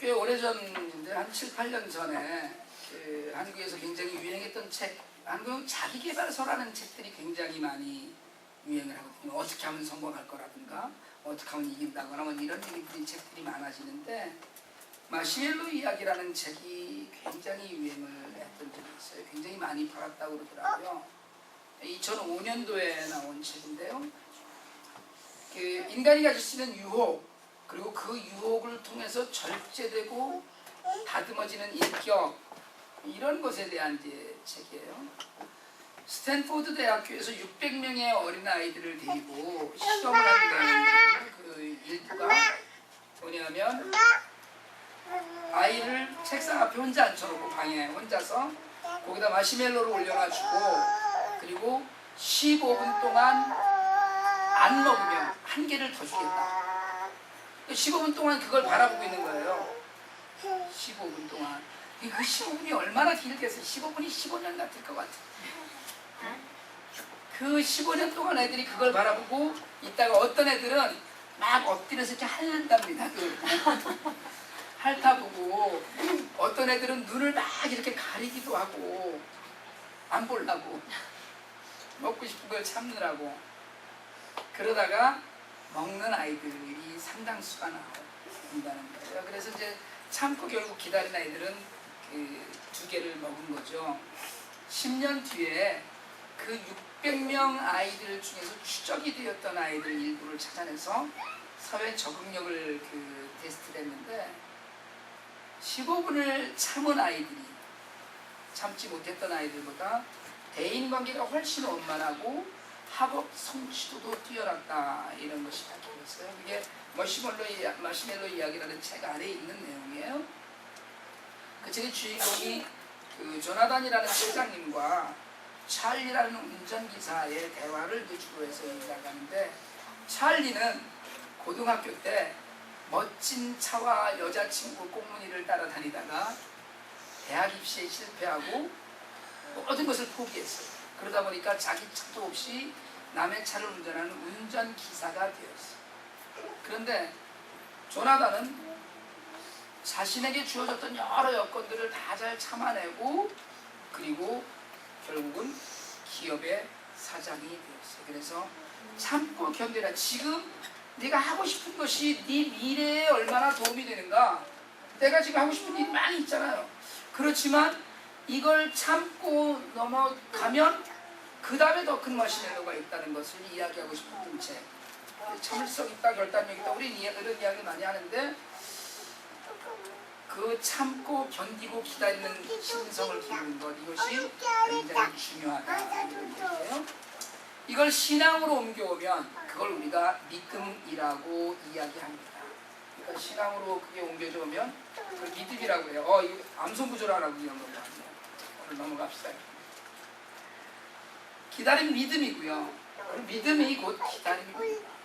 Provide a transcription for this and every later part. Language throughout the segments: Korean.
꽤 오래전인데 한 7, 8년 전에 한국에서 굉장히 유행했던 책, 한국 자기계발서라는 책들이 굉장히 많이 유행을 하거든요. 어떻게 하면 성공할 거라든가 어떻게 하면 이긴다거나 뭐 이런 책들이 많아지는데 마시멜로 이야기라는 책이 굉장히 유행을 했던 적이 있어요. 굉장히 많이 팔았다고 그러더라고요. 2005년도에 나온 책인데요. 인간이 가질 수 있는 유혹, 그리고 그 유혹을 통해서 절제되고 다듬어지는 인격, 이런 것에 대한 이제 책이에요. 스탠포드 대학교에서 600명의 어린아이들을 데리고 실험을 하게 되는 그 일부가 뭐냐면 아이를 책상 앞에 혼자 앉혀놓고 방에 혼자서 거기다 마시멜로를 올려가지고 그리고 15분 동안 안 먹으면 한 개를 더 주겠다. 15분 동안 그걸 바라보고 있는 거예요. 15분 동안. 그 15분이 얼마나 길겠어요. 15분이 15년 같을 것 같아요. 그 15년 동안 애들이 그걸 바라보고 있다가 어떤 애들은 막 엎드려서 이렇게 핥는답니다. 핥아보고 어떤 애들은 눈을 막 이렇게 가리기도 하고 안 보려고 먹고 싶은 걸 참느라고 그러다가 먹는 아이들이 상당수가 나온다는 거예요. 그래서 이제 참고 결국 기다린 아이들은 그 2개를 먹은 거죠. 10년 뒤에 그 600명 아이들 중에서 추적이 되었던 아이들 일부를 찾아내서 사회 적응력을 테스트를 했는데 15분을 참은 아이들이 참지 못했던 아이들보다 대인관계가 훨씬 원만하고 학업 성취도도 뛰어났다, 이런 것이 밝혀졌어요. 그게 마시멜로 이야기라는 책 안에 있는 내용이에요. 그 책의 주인공이 조나단이라는 회장님과 찰리라는 운전기사의 대화를 주로 해서 이야기하는데, 찰리는 고등학교 때 멋진 차와 여자친구 꽁무니를 따라다니다가 대학 입시에 실패하고 모든 것을 포기했어요. 그러다 보니까 자기 차도 없이 남의 차를 운전하는 운전기사가 되었어요. 그런데 조나단은 자신에게 주어졌던 여러 여건들을 다 잘 참아내고 그리고 결국은 기업의 사장이 되었어요. 그래서 참고 견뎌라. 지금 네가 하고 싶은 것이 네 미래에 얼마나 도움이 되는가. 내가 지금 하고 싶은 일이 많이 있잖아요. 그렇지만 이걸 참고 넘어가면 그 다음에 더 큰 마시멜로가 있다는 것을 이야기하고 싶은 책. 참을성 있다, 결단력 있다. 우리 이런 이야기 많이 하는데 그 참고 견디고 기다리는 신성을 기르는 것, 이것이 굉장히 중요하다, 이런 얘기예요. 이걸 신앙으로 옮겨오면 그걸 우리가 믿음이라고 이야기합니다. 그러니까 신앙으로 그게 옮겨져 오면 그걸 믿음이라고 해요. 이거 암송구조라고 이런 거 같네요. 오늘 넘어갑시다. 기다림 믿음이고요. 믿음이 곧 기다림입니다.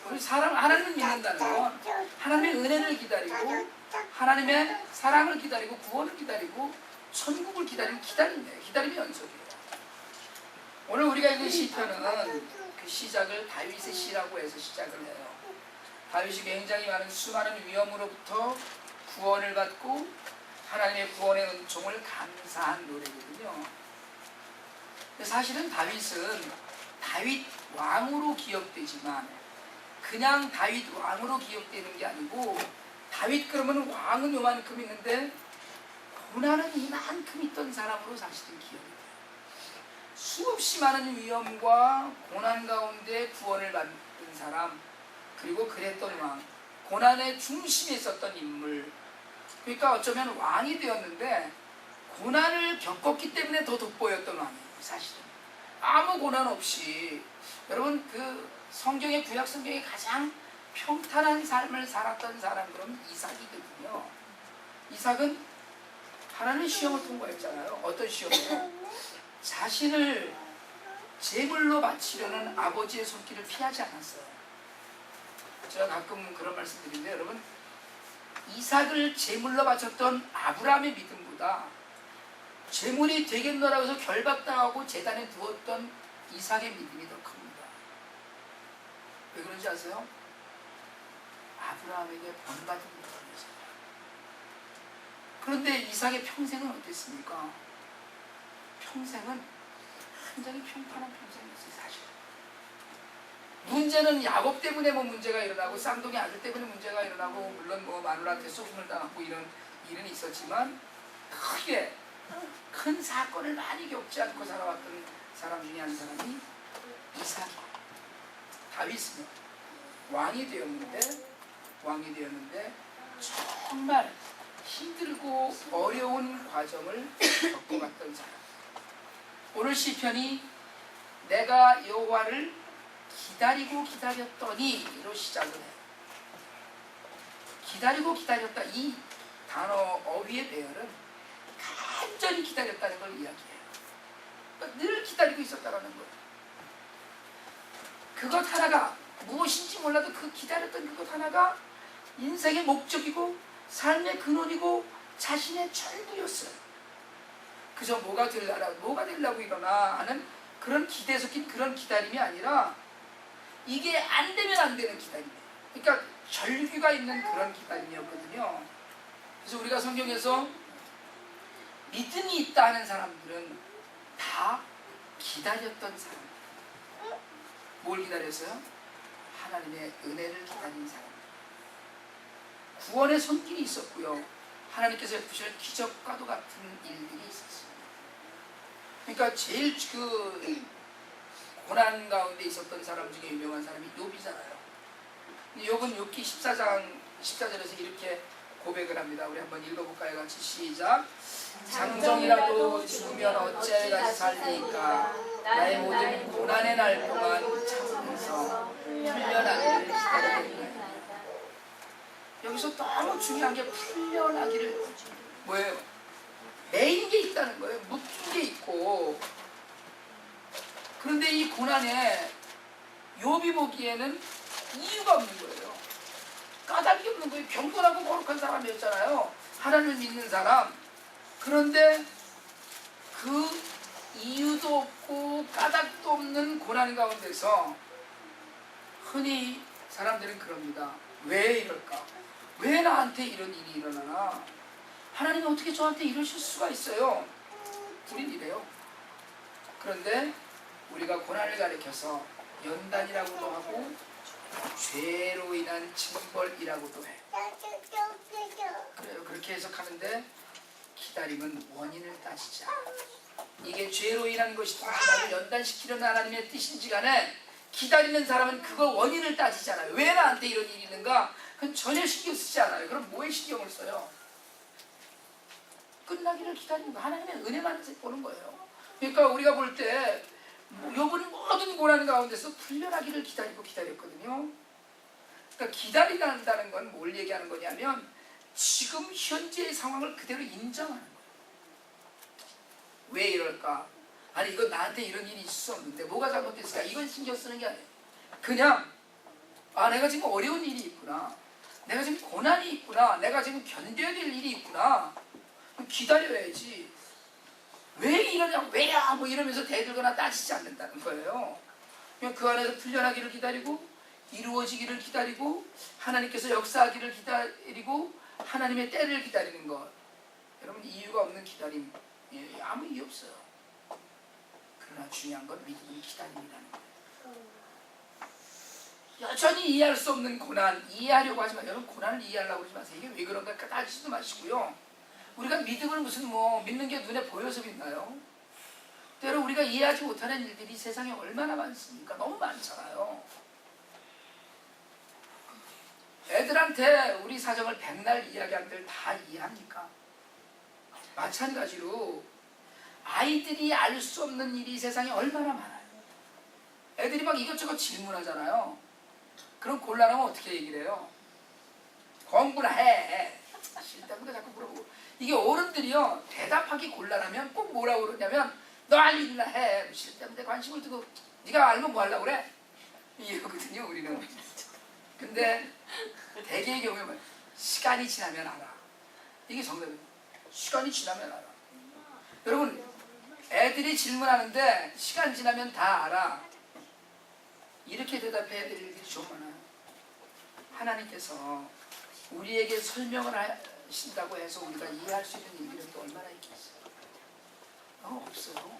우리 하나님을 믿는다는 건 하나님의 은혜를 기다리고 하나님의 사랑을 기다리고 구원을 기다리고 천국을 기다리는 기다림이에요. 기다림의 연속이에요. 오늘 우리가 읽은 시편은 그 시작을 다윗의 시라고 해서 시작을 해요. 다윗이 굉장히 많은 수많은 위험으로부터 구원을 받고 하나님의 구원의 은총을 감사한 노래거든요. 사실은 다윗은 다윗 왕으로 기억되지만 그냥 다윗 왕으로 기억되는 게 아니고, 다윗 그러면 왕은 요만큼 있는데 고난은 이만큼 있던 사람으로 사실은 기억이 돼요. 수없이 많은 위험과 고난 가운데 구원을 받은 사람, 그리고 그랬던 왕, 고난의 중심에 있었던 인물. 그러니까 어쩌면 왕이 되었는데 고난을 겪었기 때문에 더 돋보였던 왕이에요. 사실은 아무 고난 없이, 여러분 성경의 구약 성경에 가장 평탄한 삶을 살았던 사람, 그럼 이삭이거든요. 이삭은 하나님의 시험을 통과했잖아요. 어떤 시험이요? 자신을 제물로 바치려는 아버지의 손길을 피하지 않았어요. 제가 가끔 그런 말씀 드리는데, 여러분, 이삭을 제물로 바쳤던 아브라함의 믿음보다 제물이 되겠노라고 해서 결박당하고 제단에 두었던 이삭의 믿음이 더 큽니다. 왜 그런지 아세요? 아브라함에게 본받은 믿음이었어요. 그런데 이삭의 평생은 어땠습니까? 평생은 굉장히 평탄한 평생이었어요. 사실 문제는 야곱 때문에 뭐 문제가 일어나고 쌍둥이 아들 때문에 문제가 일어나고 물론 뭐 마누라한테 소금을 당하고 이런 일은 있었지만 크게 큰 사건을 많이 겪지 않고 살아왔던 사람 중에 한 사람이 이삭이. 다윗은 왕이 되었는데 정말 힘들고 어려운 과정을 겪어갔던 사람. 오늘 시편이 내가 여호와를 기다리고 기다렸더니로 시작을 해요. 기다리고 기다렸다, 이 단어 어휘의 배열은 간절히 기다렸다는 걸 이야기해요. 그러니까 늘 기다리고 있었다는 거예요. 그것 하나가 무엇인지 몰라도 그 기다렸던 그것 하나가 인생의 목적이고 삶의 근원이고 자신의 전부였어요. 그저 뭐가 되려고 일어나 하는 그런 기대에 섞인 그런 기다림이 아니라 이게 안 되면 안 되는 기다림이에요. 그러니까 절규가 있는 그런 기다림이었거든요. 그래서 우리가 성경에서 믿음이 있다 하는 사람들은 다 기다렸던 사람. 뭘 기다렸어요? 하나님의 은혜를 기다린 사람. 구원의 손길이 있었고요. 하나님께서 베푸실 기적과도 같은 일들이 있었어요. 그러니까 제일 그 고난 가운데 있었던 사람 중에 유명한 사람이 욥이잖아요. 욥은 욥기 14장 14절에서 이렇게 고백을 합니다. 우리 한번 읽어볼까요? 같이 시작. 장정이라도 죽으면 어찌하여 다시 살리까. 나의 모든 고난의 날 동안 참으면서 풀려나기를 기다리겠네. 여기서 너무 중요한 게 풀려나기를 뭐예요? 매인 게 있다는 거예요. 묶인 게 있고. 그런데 이 고난에 욥이 보기에는 이유가 없는 거예요. 까닭이 없는 거예요. 경건하고 거룩한 사람이었잖아요. 하나님을 믿는 사람. 그런데 그 이유도 없고 까닭도 없는 고난 가운데서 흔히 사람들은 그럽니다. 왜 이럴까? 왜 나한테 이런 일이 일어나나? 하나님이 어떻게 저한테 이러실 수가 있어요? 우린 이래요. 그런데 우리가 고난을 가리켜서 연단이라고도 하고 죄로 인한 징벌이라고도 해. 그래요. 그렇게 해석하는데 기다림은 원인을 따지지 않아. 이게 죄로 인한 것이든 나를 연단시키려는 하나님의 뜻인지 간에 기다리는 사람은 그걸 원인을 따지지 않아요. 왜 나한테 이런 일이 있는가? 그건 전혀 신경 쓰지 않아요. 그럼 뭐에 신경을 써요? 끝나기를 기다리는 거. 하나님의 은혜만 보는 거예요. 그러니까 우리가 볼 때 욥은 모든 고난 가운데서 풀려나기를 기다렸거든요. 그러니까 기다린다는 건 뭘 얘기하는 거냐면 지금 현재의 상황을 그대로 인정하는 거예요. 왜 이럴까? 아니 이건 나한테 이런 일이 있을 수 없는데 뭐가 잘못됐을까? 이건 신경 쓰는 게 아니에요. 그냥 내가 지금 어려운 일이 있구나. 내가 지금 고난이 있구나. 내가 지금 견뎌야 될 일이 있구나. 기다려야지. 왜 이러냐, 왜야 뭐 이러면서 대들거나 따지지 않는다는 거예요. 그냥 그 안에서 풀려나기를 기다리고 이루어지기를 기다리고 하나님께서 역사하기를 기다리고 하나님의 때를 기다리는 것. 여러분 이유가 없는 기다림 아무 이유 없어요. 그러나 중요한 건 믿음의 기다림이라는 거예요. 여전히 이해할 수 없는 고난 이해하려고 하지 마세요. 여러분 고난을 이해하려고 하지 마세요. 이게 왜 그런가 따지지도 마시고요. 우리가 믿음을 무슨 믿는 게 눈에 보여서 믿나요? 때로 우리가 이해하지 못하는 일들이 세상에 얼마나 많습니까? 너무 많잖아요. 애들한테 우리 사정을 백날 이야기한들 다 이해합니까? 마찬가지로 아이들이 알 수 없는 일이 세상에 얼마나 많아요. 애들이 막 이것저것 질문하잖아요. 그럼 곤란하면 어떻게 얘기를 해요? 공부나 해. 싫다는 자꾸 물어보고. 이게 어른들이요 대답하기 곤란하면 꼭 뭐라고 그러냐면 너 할 일이나 해. 싫다는데 관심을 두고 네가 알면 뭐 하려고 그래? 이러거든요 우리는. 근데 대개의 경우에 시간이 지나면 알아. 이게 정답이에요. 시간이 지나면 알아. 여러분 애들이 질문하는데 시간 지나면 다 알아. 이렇게 대답해야 될 일들이 좀 많아요. 하나님께서 우리에게 설명을 신다고 해서 우리가 이해할 수 있는 일들이 또 얼마나 있겠어요? 없어요.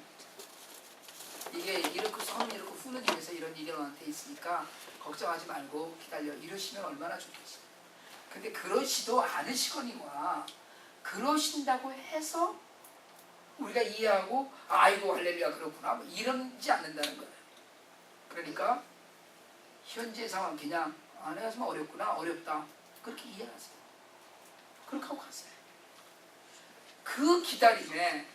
이게 이렇게 서는 이렇게 후는 일에서 이런 일이 너한테 있으니까 걱정하지 말고 기다려 이러시면 얼마나 좋겠어요. 근데 그러시도 않으시거니와 그러신다고 해서 우리가 이해하고 아이고 할렐루야 그렇구나 뭐 이러지 않는다는 거예요. 그러니까 현재 상황 그냥 내가 좀 어렵구나 어렵다 그렇게 이해하세요. 그렇게 하고 가세요. 그 기다림에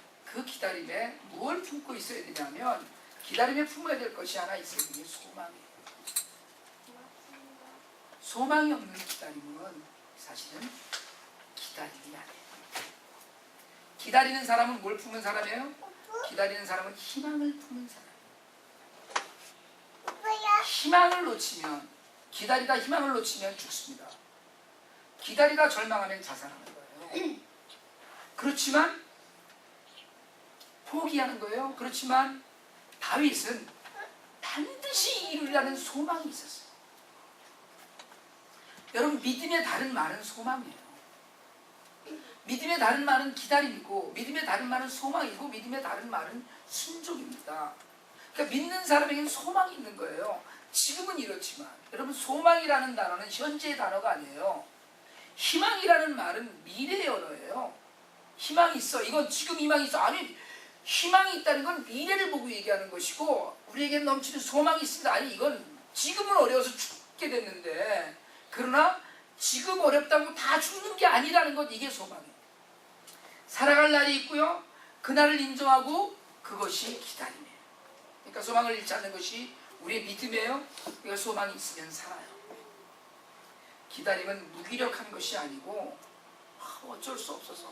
뭘 품고 있어야 되냐면 기다림에 품어야 될 것이 하나 있어요. 그게 소망이에요. 소망이 없는 기다림은 사실은 기다림이 아니에요. 기다리는 사람은 뭘 품은 사람이에요? 기다리는 사람은 희망을 품은 사람. 희망을 놓치면 기다리다 희망을 놓치면 죽습니다. 기다리다 절망하면 자살하는 거예요. 그렇지만 포기하는 거예요. 그렇지만 다윗은 반드시 이루리라는 소망이 있었어요. 여러분 믿음의 다른 말은 소망이에요. 믿음의 다른 말은 기다림이고 믿음의 다른 말은 소망이고 믿음의 다른 말은 순종입니다. 그러니까 믿는 사람에게는 소망이 있는 거예요. 지금은 이렇지만 여러분 소망이라는 단어는 현재의 단어가 아니에요. 희망이라는 말은 미래의 언어예요. 희망이 있어. 이건 지금 희망이 있어. 아니 희망이 있다는 건 미래를 보고 얘기하는 것이고 우리에게는 넘치는 소망이 있습니다. 아니 이건 지금은 어려워서 죽게 됐는데 그러나 지금 어렵다고 다 죽는 게 아니라는 것 이게 소망이에요. 살아갈 날이 있고요. 그날을 인정하고 그것이 기다림이에요. 그러니까 소망을 잃지 않는 것이 우리의 믿음이에요. 그러니까 소망이 있으면 살아요. 기다림은 무기력한 것이 아니고 어쩔 수 없어서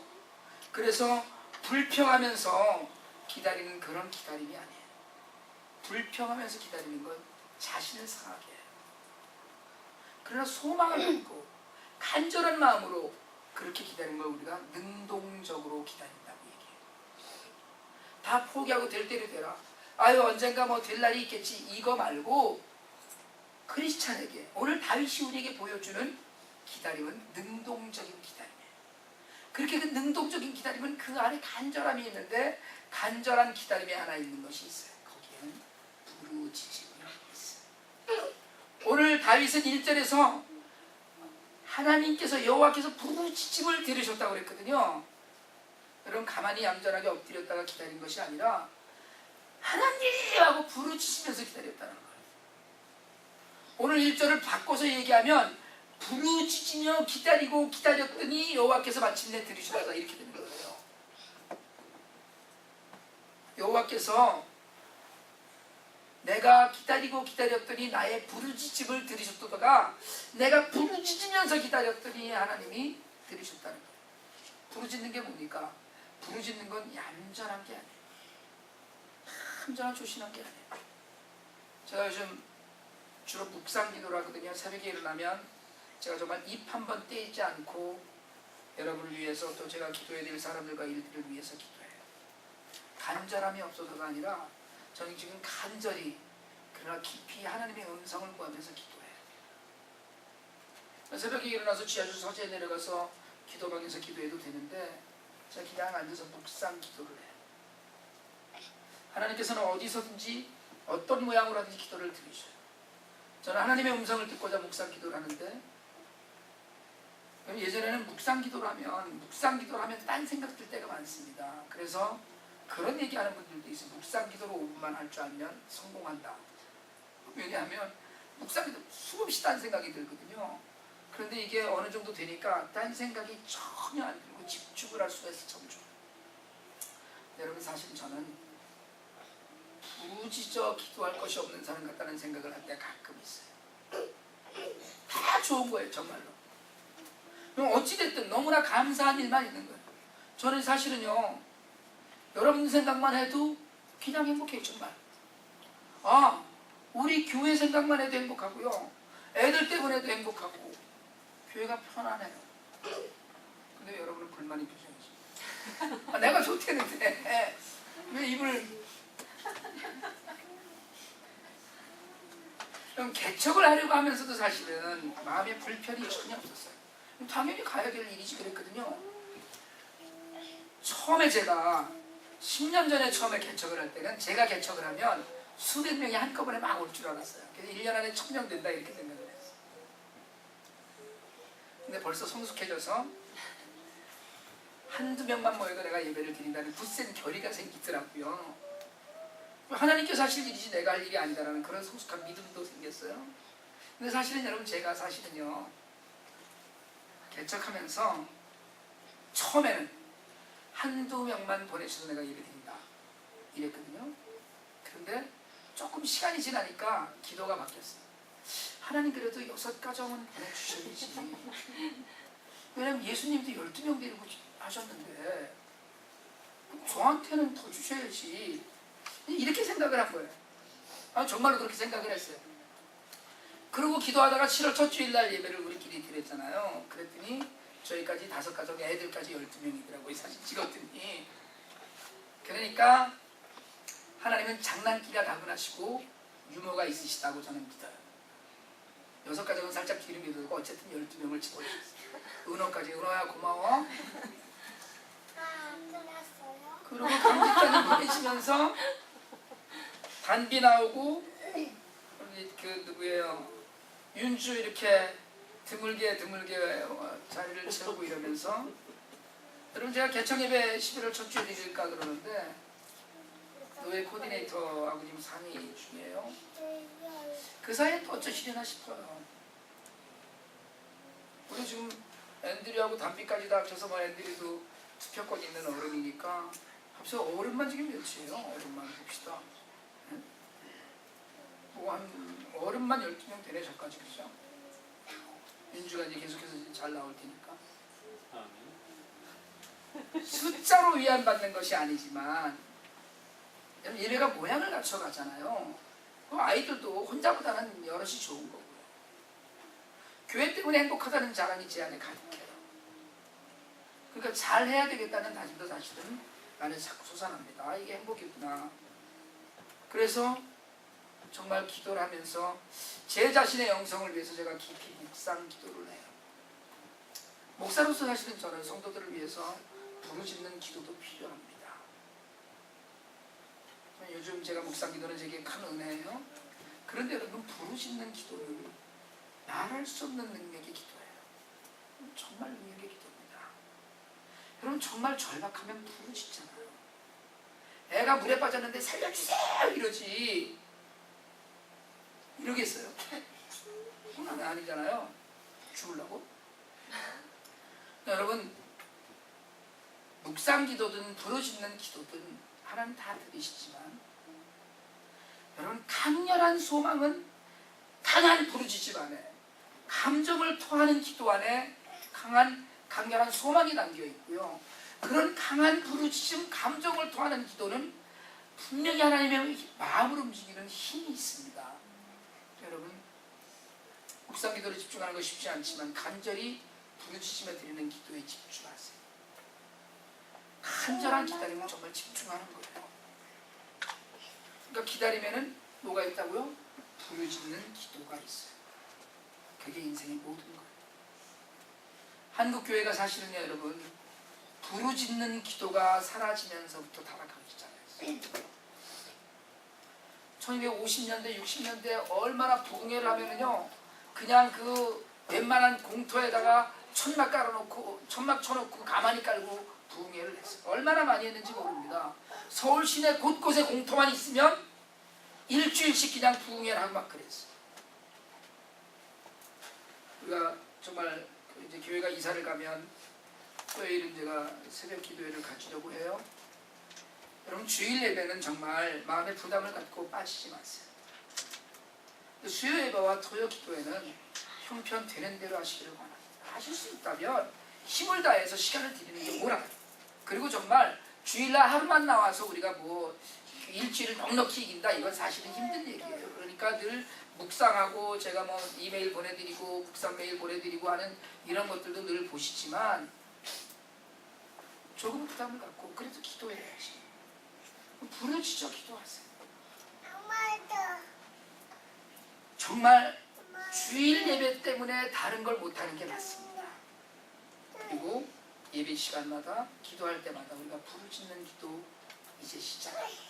그래서 불평하면서 기다리는 그런 기다림이 아니에요. 불평하면서 기다리는 건 자신을 상하게 해요. 그러나 소망을 갖고 간절한 마음으로 그렇게 기다리는 걸 우리가 능동적으로 기다린다고 얘기해요. 다 포기하고 될 대로 되라. 아유 언젠가 뭐 될 날이 있겠지 이거 말고 크리스찬에게 오늘 다윗이 우리에게 보여주는 기다림은 능동적인 기다림이에요. 그렇게 그 능동적인 기다림은 그 안에 간절함이 있는데 간절한 기다림이 하나 있는 것이 있어요. 거기에는 부르짖음이 있어요. 오늘 다윗은 1절에서 하나님께서 여호와께서 부르짖음을 들으셨다고 그랬거든요. 여러분 가만히 얌전하게 엎드렸다가 기다린 것이 아니라 하나님 하고 부르짖으면서 기다렸다는 거예요. 오늘 1절을 바꿔서 얘기하면 부르짖으며 기다리고 기다렸더니 여호와께서 마침내 들으시다가 이렇게 되는 거예요. 여호와께서 내가 기다리고 기다렸더니 나의 부르짖음을 들으셨다가 내가 부르짖으면서 기다렸더니 하나님이 들으셨다는 거예요. 부르짖는 게 뭡니까? 부르짖는 건 얌전한 게 아니에요. 얌전한 조신한 게 아니에요. 제가 요즘 주로 묵상 기도를 하거든요. 새벽에 일어나면 제가 정말 입 한 번 떼지 않고 여러분을 위해서 또 제가 기도해야 될 사람들과 일들을 위해서 기도해요. 간절함이 없어서가 아니라 저는 지금 간절히 그러나 깊이 하나님의 음성을 구하면서 기도해요. 새벽에 일어나서 지하철 서재에 내려가서 기도방에서 기도해도 되는데 제가 그냥 앉아서 묵상 기도를 해요. 하나님께서는 어디서든지 어떤 모양으로 하든지 기도를 들으셔요. 저는 하나님의 음성을 듣고자 묵상 기도를 하는데 예전에는 묵상 기도를 하면 딴 생각 들 때가 많습니다. 그래서 그런 얘기하는 분들도 있어요. 묵상 기도로 5분만 할 줄 알면 성공한다. 왜냐하면 묵상 기도 수없이 딴 생각이 들거든요. 그런데 이게 어느 정도 되니까 딴 생각이 전혀 안 들고 집중을 할 수가 있어서 참 좋아요. 여러분 사실 저는 부르짖어 기도할 것이 없는 사람 같다는 생각을 할 때가 가끔 있어요. 다 좋은 거예요 정말로. 그럼 어찌됐든 너무나 감사한 일만 있는 거예요. 저는 사실은요 여러분 생각만 해도 그냥 행복해요 정말. 우리 교회 생각만 해도 행복하고요. 애들 때문에도 행복하고 교회가 편안해요. 근데 여러분은 불만이 표정이죠. 내가 좋다는데 왜 입을 좀 개척을 하려고 하면서도 사실은 마음에 불편이 전혀 없었어요. 당연히 가야 될 일이지 그랬거든요. 처음에 제가 10년 전에 처음에 개척을 할 때는 제가 개척을 하면 수백 명이 한꺼번에 막 올 줄 알았어요. 그래서 1년 안에 1000명 된다 이렇게 생각을 했어요. 근데 벌써 성숙해져서 한두 명만 모여도 내가 예배를 드린다는 굳센 결의가 생기더라고요. 하나님께서 하실 일이지 내가 할 일이 아니다라는 그런 성숙한 믿음도 생겼어요. 근데 사실은 여러분 제가 사실은요 개척하면서 처음에는 한두 명만 보내셔서 내가 예배 드린다 이랬거든요. 그런데 조금 시간이 지나니까 기도가 바뀌었어요. 하나님 그래도 6가정은 보내주셔야지. 왜냐면 예수님도 12명 데리고 하셨는데 저한테는 더 주셔야지. 이렇게 생각을 한 거예요. 정말로 그렇게 생각을 했어요. 그리고 기도하다가 7월 첫 주일날 예배를 우리끼리 드렸잖아요. 그랬더니 저희까지 5가정, 애들까지 12명이더라고요. 사진 찍었더니. 그러니까 하나님은 장난기가 다분하시고 유머가 있으시다고 저는 믿어요. 6가정은 살짝 기름이 들고 어쨌든 12명을 집어주셨어요. 은호까지. 은호야 고마워. 그리고 강직자님 보내시면서 단비 나오고 그 누구예요? 윤주 이렇게 드물게 자리를 채우고 이러면서 여러분 제가 개척예배 11월 첫 주에 드릴까 그러는데 노예 코디네이터하고 지금 상의 중이에요. 그 사이에 또 어쩌시려나 싶어요. 우리 지금 앤드류하고 단비까지 다 합쳐서 뭐 앤드류도 투표권 있는 어른이니까 합쳐서 어른만 지금 몇이에요? 어른만 봅시다. 뭐 한 어른만 12명 되네 저까지. 그죠? 윤주가 이제 계속해서 이제 잘 나올 테니까. 숫자로 위안받는 것이 아니지만 예배가 모양을 갖춰가잖아요. 아이들도 혼자보다는 여럿이 좋은 거고요. 교회 때문에 행복하다는 자랑이 제 안에 가득해요. 그러니까 잘해야 되겠다는 다짐도 사실은 나는 자꾸 솟아납니다. 이게 행복이구나. 그래서 정말 기도를 하면서 제 자신의 영성을 위해서 제가 깊이 묵상 기도를 해요. 목사로서 사실은 저는 성도들을 위해서 부르짖는 기도도 필요합니다. 요즘 제가 묵상 기도는 제게 큰 은혜예요. 그런데 여러분 부르짖는 기도는 말할 수 없는 능력의 기도예요. 정말 능력의 기도입니다. 여러분 정말 절박하면 부르짖잖아요. 애가 물에 빠졌는데 살려주세요 이러지 이러겠어요? 그건 아니잖아요. 죽으려고? 여러분 묵상 기도든 부르짖는 기도든 하나님 다 들으시지만 여러분 강렬한 소망은 강한 부르짖음 안에 감정을 토하는 기도 안에 강렬한 소망이 담겨 있고요. 그런 강한 부르짖음 감정을 토하는 기도는 분명히 하나님의 마음을 움직이는 힘이 있습니다. 여러분 묵상 기도를 집중하는 거 쉽지 않지만 간절히 부르짖으며 드리는 기도에 집중하세요. 간절한 기다림은 정말 집중하는 거예요. 그러니까 기다리면은 뭐가 있다고요? 부르짖는 기도가 있어요. 그게 인생의 모든 거예요. 한국 교회가 사실은요 여러분 부르짖는 기도가 사라지면서부터 타락하기 시작했어요. 1950년대 60년대 얼마나 부흥회를 하면은요 그냥 그 웬만한 공터에다가 천막 깔아놓고 천막 쳐놓고 가만히 깔고 부흥회를 했어요. 얼마나 많이 했는지 모릅니다. 서울 시내 곳곳에 공터만 있으면 일주일씩 그냥 부흥회를 하고 막 그랬어요. 우리가 정말 이제 교회가 이사를 가면 토요일은 제가 새벽 기도회를 갖추려고 해요. 여러분 주일 예배는 정말 마음의 부담을 갖고 빠지지 마세요. 수요 예배와 토요 기도회는 형편되는 대로 하시기를 원합니다. 하실 수 있다면 힘을 다해서 시간을 드리는 게 뭐라. 그리고 정말 주일날 하루만 나와서 우리가 뭐 일주일을 넉넉히 이긴다 이건 사실은 힘든 얘기예요. 그러니까 늘 묵상하고 제가 뭐 이메일 보내드리고 묵상 메일 보내드리고 하는 이런 것들도 늘 보시지만 조금 부담을 갖고 그래도 기도해야지. 부르짖어 기도하세요. 정말 주일 예배 때문에 다른 걸 못하는 게 맞습니다. 그리고 예배 시간마다 기도할 때마다 우리가 부르짖는 기도 이제 시작합니다.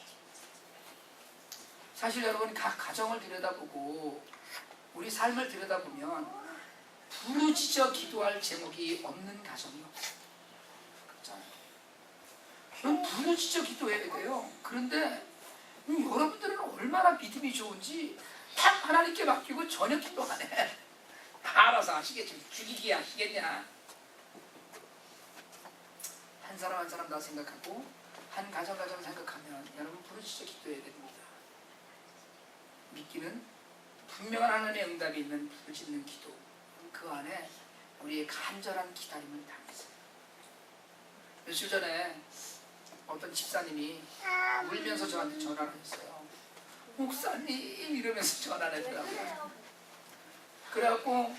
사실 여러분 각 가정을 들여다보고 우리 삶을 들여다보면 부르짖어 기도할 제목이 없는 가정이 없어요. 그렇잖아요. 그럼 부르짖어 기도해야 돼요. 그런데 여러분들은 얼마나 믿음이 좋은지 딱 하나님께 맡기고 전혀 기도 안 해. 알아서 하시겠지. 죽이기 하시겠냐. 한 사람 한 사람 다 생각하고 한 가정 생각하면 여러분 부르짖어 기도해야 됩니다. 믿기는 분명한 하나님의 응답이 있는 부르짖는 기도, 그 안에 우리의 간절한 기다림을 담으세요. 며칠 전에 어떤 집사님이 울면서 저한테 전화를 했어요. 목사님 이러면서 전화를 했더라고요. 그래갖고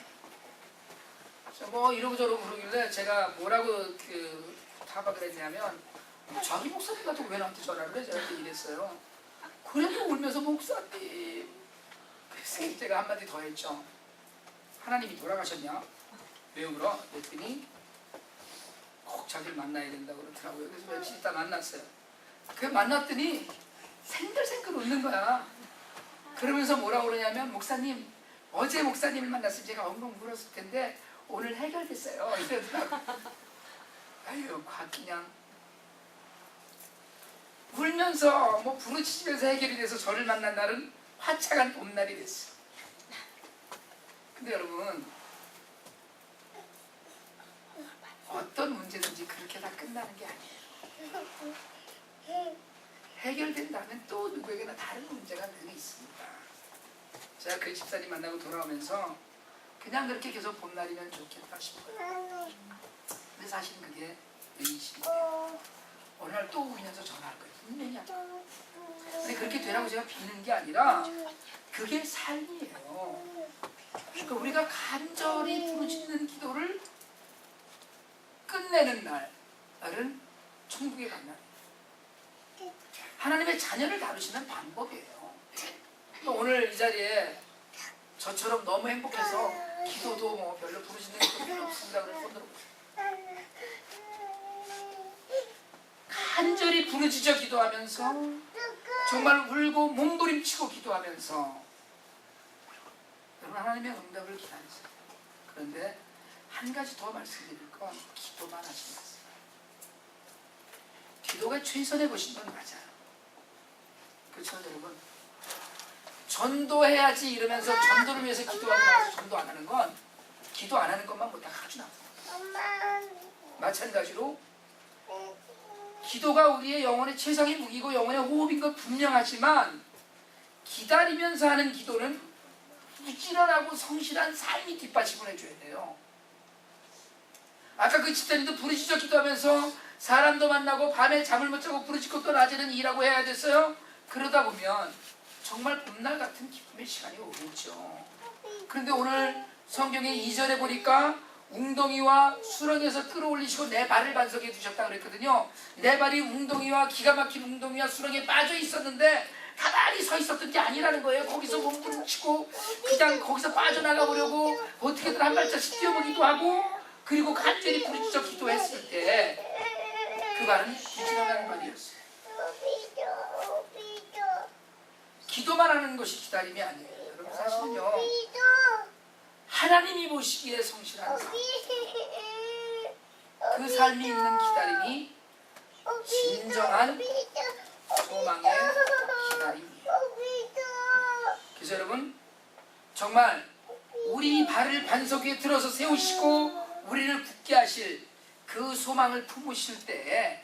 뭐 이러고저러고 그러길래 제가 뭐라고 답을 했냐면 자기 목사님 같은 왜 나한테 전화를 해? 제가 이랬어요. 그래도 울면서 목사님. 그래서 제가 한마디 더 했죠. 하나님이 돌아가셨냐? 왜 울어? 그랬더니 꼭 자기를 만나야 된다고 그러더라고요. 그래서 며칠 있다 만났어요. 그 만났더니 생글생글 웃는 거야. 그러면서 뭐라고 그러냐면 목사님 어제 목사님을 만났으면 제가 엉엉 울었을 텐데 오늘 해결됐어요. 이러더라고요. 아유 그냥 울면서 뭐 부르짖으면서 해결이 돼서 저를 만난 날은 화창한 봄날이 됐어요. 근데 여러분 어떤 문제든지 그렇게 다 끝나는 게 아니에요. 해결된다면 또 누구에게나 다른 문제가 늘 있습니다. 제가 그 집사님 만나고 돌아오면서 그냥 그렇게 계속 봄날이면 좋겠다 싶어요. 근데 사실은 그게 의심이에요. 어느 날 또 울면서 전화할 거예요. 분명히 할 거예요. 근데 그렇게 되라고 제가 비는 게 아니라 그게 삶이에요. 그러니까 우리가 간절히 부르짖는 기도를 끝내는 날은 천국에 간 날. 하나님의 자녀를 다루시는 방법이에요. 오늘 이 자리에 저처럼 너무 행복해서 기도도 뭐 별로 부르짖는 것도 필요 없습니다. 그래서 손 들어보세요. 간절히 부르짖어 기도하면서 정말 울고 몸부림치고 기도하면서 여러분 하나님의 응답을 기다리세요. 그런데 한 가지 더 말씀드릴 건 기도만 하지 마세요. 기도가 최선의 것인 건 맞아요. 그렇죠 여러분? 전도해야지 이러면서 전도를 위해서 기도하고 나서 전도 안 하는 건 기도 안 하는 것만 못하고 아주 나빠요. 마찬가지로 기도가 우리의 영혼의 최상의 무기고 영혼의 호흡인 건 분명하지만 기다리면서 하는 기도는 부지런하고 성실한 삶이 뒷받침을 해줘야 돼요. 아까 그 집사님도 부르짖어 기도하면서 사람도 만나고 밤에 잠을 못 자고 부르짖고 또 낮에는 일하고 해야 됐어요. 그러다 보면 정말 봄날 같은 기쁨의 시간이 오겠죠. 그런데 오늘 성경의 2절에 보니까 웅덩이와 수렁에서 끌어올리시고 내 발을 반석에 두셨다 그랬거든요. 내 발이 웅덩이와 기가 막힌 웅덩이와 수렁에 빠져 있었는데 가만히 서 있었던 게 아니라는 거예요. 거기서 몸부림치고 그냥 거기서 빠져나가 보려고 어떻게든 한 발짝씩 뛰어보기도 하고 그리고 간절히 부르짖어 기도했을 때 그 발은 부지런한 발이었어요. 기도만 하는 것이 기다림이 아니에요. 여러분 사실은요 하나님이 보시기에 성실한 삶, 그 삶이 있는 기다림이 진정한 소망의 기다림이에요. 그래서 여러분 정말 우리 발을 반석 위에 들어서 세우시고 우리를 굳게 하실 그 소망을 품으실 때에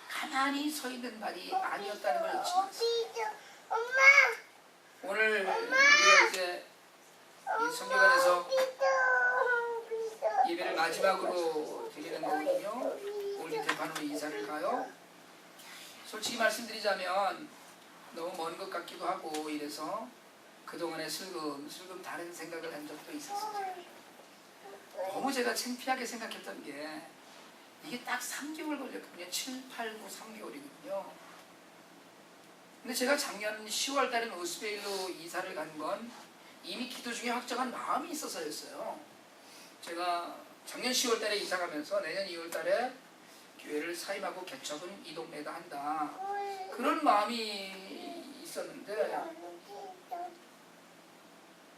가만히 서 있는 발이 아니었다는 걸 잊지 마세요. 오늘 우리가 이제 이 성경안에서 예배를 마지막으로 드리는 거거든요. 오늘 대판으로 이사를 가요. 솔직히 말씀드리자면 너무 먼 것 같기도 하고 이래서 그동안에 슬금 다른 생각을 한 적도 있었어요. 너무 제가 창피하게 생각했던 게 이게 딱 3개월 걸렸거든요. 7, 8, 9, 3개월이거든요. 근데 제가 작년 10월 달에 오스베일로 이사를 간 건 이미 기도 중에 확정한 마음이 있어서였어요. 제가 작년 10월 달에 이사 가면서 내년 2월 달에 교회를 사임하고 개척은 이 동네에다 한다. 그런 마음이 있었는데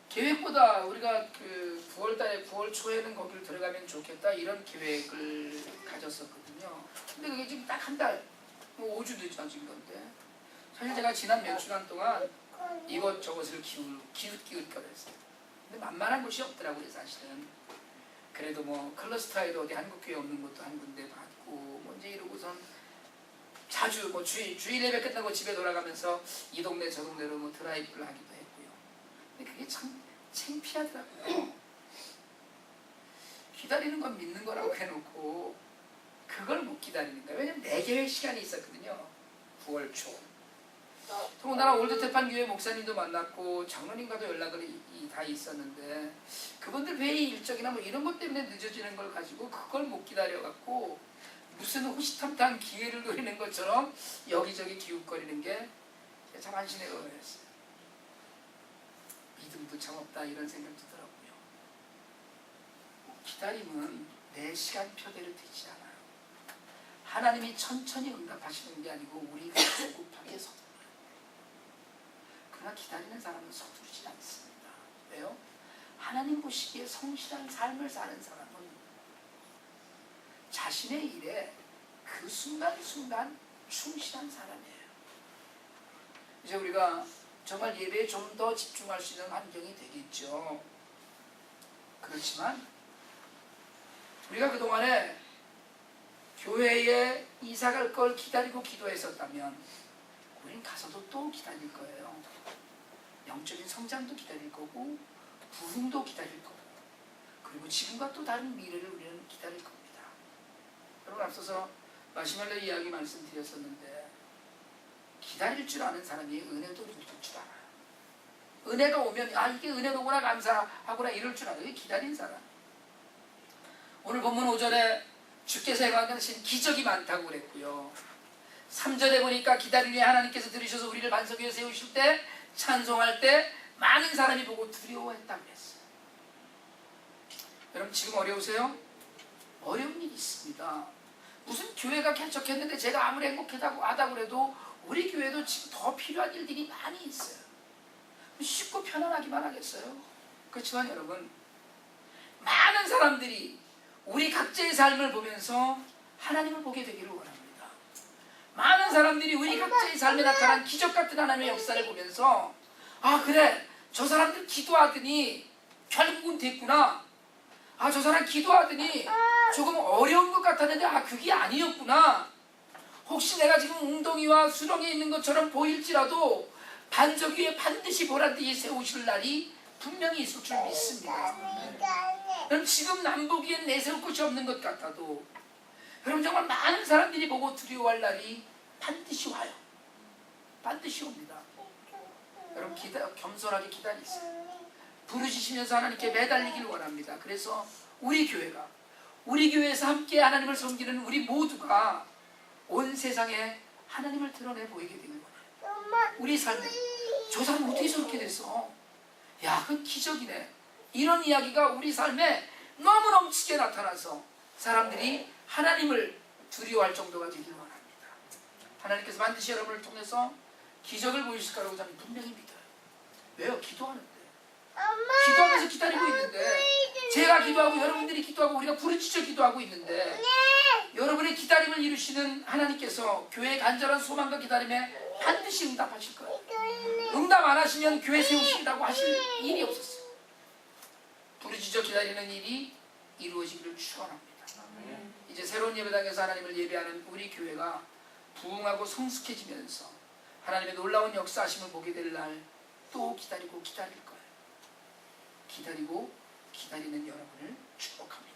계획보다 우리가 그 9월 달에 9월 초에는 거기를 들어가면 좋겠다 이런 계획을 가졌었거든요. 근데 그게 지금 딱 한 달, 5주 늦어진 건데 사실 제가 지난 몇 주간 동안 이것저것을 기웃기웃 거렸어요. 근데 만만한 곳이 없더라고요 사실은. 그래도 뭐 클러스터에도 어디 한국교회 없는 것도 한 군데 받고 뭐 이제 이러고선 자주 뭐 주일 예배 끝나고 집에 돌아가면서 이 동네 저 동네로 뭐 드라이브를 하기도 했고요. 근데 그게 참 창피하더라고요. 기다리는 건 믿는 거라고 해놓고 그걸 못 기다리는 거예요. 왜냐면 내 계획 시간이 있었거든요. 9월 초. 더군다나 올드태판교회 목사님도 만났고 장로님과도 연락이 다 있었는데 그분들 회의 일정이나 뭐 이런 것 때문에 늦어지는 걸 가지고 그걸 못 기다려갖고 무슨 호시탐탐 기회를 노리는 것처럼 여기저기 기웃거리는 게 참 한심해 보였어요. 믿음도 참 없다 이런 생각도 들었고요. 기다림은 내 시간표대로 되지 않아요. 하나님이 천천히 응답하시는 게 아니고 우리가 조급하게 서두르는. 그러나 기다리는 사람은 서두르지 않습니다. 왜요? 하나님 보시기에 성실한 삶을 사는 사람은 자신의 일에 그 순간순간 충실한 사람이에요. 이제 우리가 정말 예배에 좀 더 집중할 수 있는 환경이 되겠죠. 그렇지만 우리가 그동안에 교회에 이사갈 걸 기다리고 기도했었다면 우린 가서도 또 기다릴 거예요. 영적인 성장도 기다릴 거고 부흥도 기다릴 거고 그리고 지금과 또 다른 미래를 우리는 기다릴 겁니다. 여러분 앞서서 마시멜로 이야기 말씀드렸었는데 기다릴 줄 아는 사람이 은혜도 누릴 줄 알아요. 은혜가 오면 이게 은혜로구나 감사하구나 이럴 줄 알아요. 기다린 사람. 오늘 본문 5절에 주께서 행하신 기적이 많다고 그랬고요. 3절에 보니까 기다리니 하나님께서 들으셔서 우리를 반석 위에 세우실 때 찬송할 때 많은 사람이 보고 두려워했다고 했어요. 여러분 지금 어려우세요? 어려운 일이 있습니다. 무슨 교회가 개척했는데 제가 아무리 행복하다고 그래도 우리 교회도 지금 더 필요한 일들이 많이 있어요. 쉽고 편안하기만 하겠어요? 그렇지만 여러분 많은 사람들이 우리 각자의 삶을 보면서 하나님을 보게 되기를 원합니다. 많은 사람들이 우리 각자의 삶에 나타난 기적 같은 하나님의 역사를 보면서 그래 저 사람들 기도하더니 결국은 됐구나. 저 사람 기도하더니 조금 어려운 것 같았는데 그게 아니었구나. 혹시 내가 지금 웅덩이와 수렁에 있는 것처럼 보일지라도 반석 위에 반드시 보란듯이 세우실 날이 분명히 있을 줄 믿습니다. 여러분 지금 남 보기엔 내세울 곳이 없는 것 같아도 여러분 정말 많은 사람들이 보고 두려워할 날이 반드시 와요. 반드시 옵니다. 여러분 겸손하게 기다리세요. 부르짖으면서 하나님께 매달리기를 원합니다. 그래서 우리 교회에서 함께 하나님을 섬기는 우리 모두가 온 세상에 하나님을 드러내 보이게 되길 원해요. 우리 삶에 저 사람 어떻게 저렇게 됐어? 그건 기적이네. 이런 이야기가 우리 삶에 너무 넘치게 나타나서 사람들이 하나님을 두려워할 정도가 되길 원합니다. 하나님께서 반드시 여러분을 통해서 기적을 보이실 거라고 저는 분명히 믿어요. 왜요? 기도하는데. 기도하면서 기다리고 있는데 제가 기도하고 여러분들이 기도하고 우리가 부르짖어 기도하고 있는데 여러분의 기다림을 이루시는 하나님께서 교회의 간절한 소망과 기다림에 반드시 응답하실 거예요. 응답 안 하시면 교회 세우신다고 하실 일이 없었어요. 부르짖어 기다리는 일이 이루어지기를 축원합니다. 이제 새로운 예배당에서 하나님을 예배하는 우리 교회가 부흥하고 성숙해지면서 하나님의 놀라운 역사하심을 보게 될 날 또 기다리고 기다릴 거예요. 기다리고 기다리는 여러분을 축복합니다.